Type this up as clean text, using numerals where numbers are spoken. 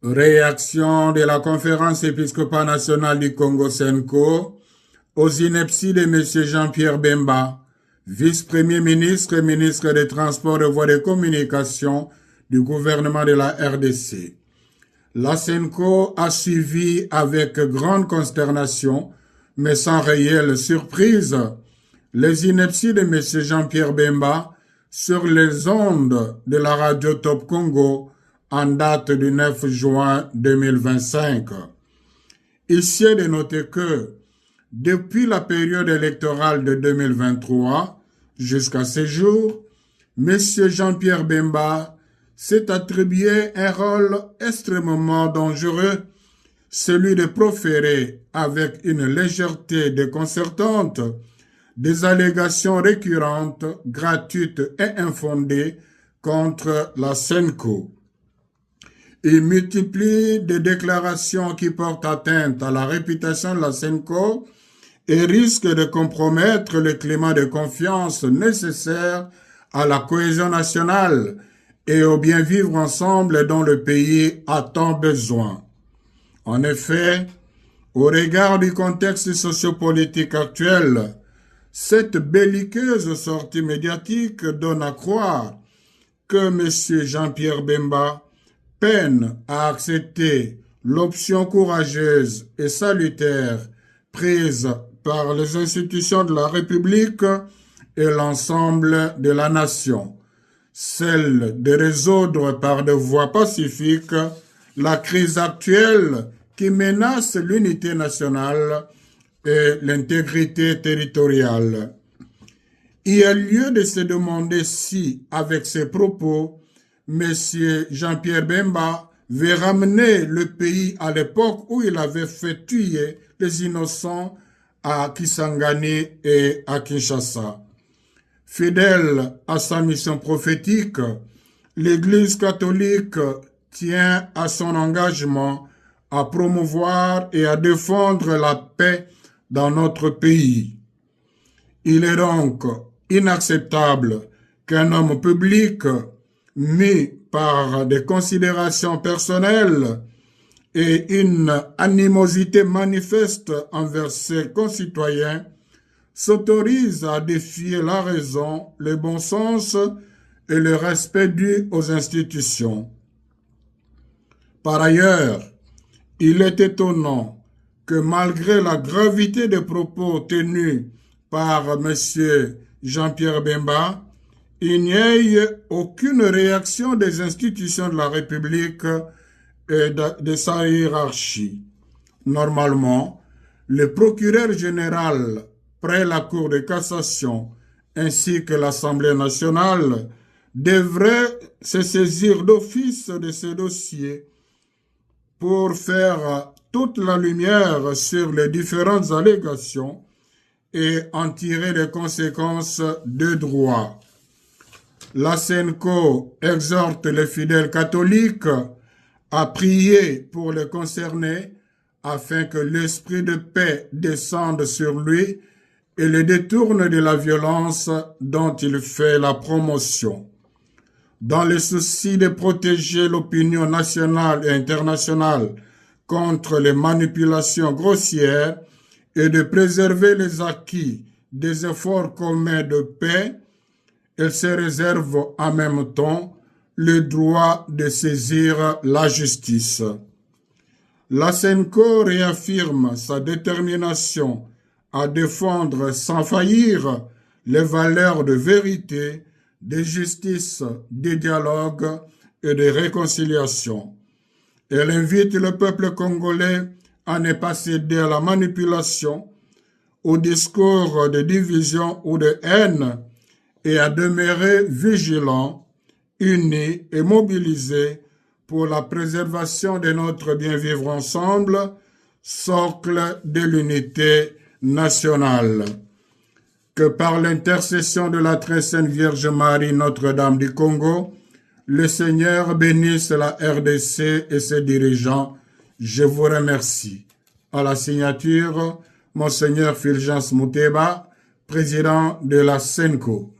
Réaction de la Conférence épiscopale nationale du Congo Senko aux inepties de M. Jean-Pierre Bemba, vice-premier ministre et ministre des Transports et Voies de Communication du gouvernement de la RDC. La Senko a suivi avec grande consternation, mais sans réelle surprise, les inepties de M. Jean-Pierre Bemba sur les ondes de la radio Top Congo en date du 9 juin 2025. Ici est de noter que, depuis la période électorale de 2023 jusqu'à ce jour, M. Jean-Pierre Bemba s'est attribué un rôle extrêmement dangereux, celui de proférer avec une légèreté déconcertante des allégations récurrentes, gratuites et infondées contre la Senko. Il multiplie des déclarations qui portent atteinte à la réputation de la Senko et risquent de compromettre le climat de confiance nécessaire à la cohésion nationale et au bien vivre ensemble dont le pays a tant besoin. En effet, au regard du contexte sociopolitique actuel, cette belliqueuse sortie médiatique donne à croire que M. Jean-Pierre Bemba peine à accepter l'option courageuse et salutaire prise par les institutions de la République et l'ensemble de la nation, celle de résoudre par des voies pacifiques la crise actuelle qui menace l'unité nationale et l'intégrité territoriale. Il y a lieu de se demander si, avec ces propos, M. Jean-Pierre Bemba veut ramener le pays à l'époque où il avait fait tuer les innocents à Kisangani et à Kinshasa. Fidèle à sa mission prophétique, l'Église catholique tient à son engagement à promouvoir et à défendre la paix dans notre pays. Il est donc inacceptable qu'un homme public mis par des considérations personnelles et une animosité manifeste envers ses concitoyens s'autorise à défier la raison, le bon sens et le respect dû aux institutions. Par ailleurs, il est étonnant que malgré la gravité des propos tenus par M. Jean-Pierre Bemba, il n'y ait aucune réaction des institutions de la République et de sa hiérarchie. Normalement, le procureur général près la Cour de cassation ainsi que l'Assemblée nationale devraient se saisir d'office de ce dossier pour faire toute la lumière sur les différentes allégations et en tirer les conséquences de droit. La Senko exhorte les fidèles catholiques à prier pour les concernés afin que l'esprit de paix descende sur lui et le détourne de la violence dont il fait la promotion. Dans le souci de protéger l'opinion nationale et internationale contre les manipulations grossières et de préserver les acquis des efforts communs de paix, elle se réserve en même temps le droit de saisir la justice. La Senko réaffirme sa détermination à défendre sans faillir les valeurs de vérité, de justice, de dialogue et de réconciliation. Elle invite le peuple congolais à ne pas céder à la manipulation, au discours de division ou de haine et à demeurer vigilants, unis et mobilisés pour la préservation de notre bien-vivre ensemble, socle de l'unité nationale. Que par l'intercession de la très sainte Vierge Marie, Notre-Dame du Congo, le Seigneur bénisse la RDC et ses dirigeants. Je vous remercie. À la signature, Monseigneur Fulgence Mouteba, président de la Senko.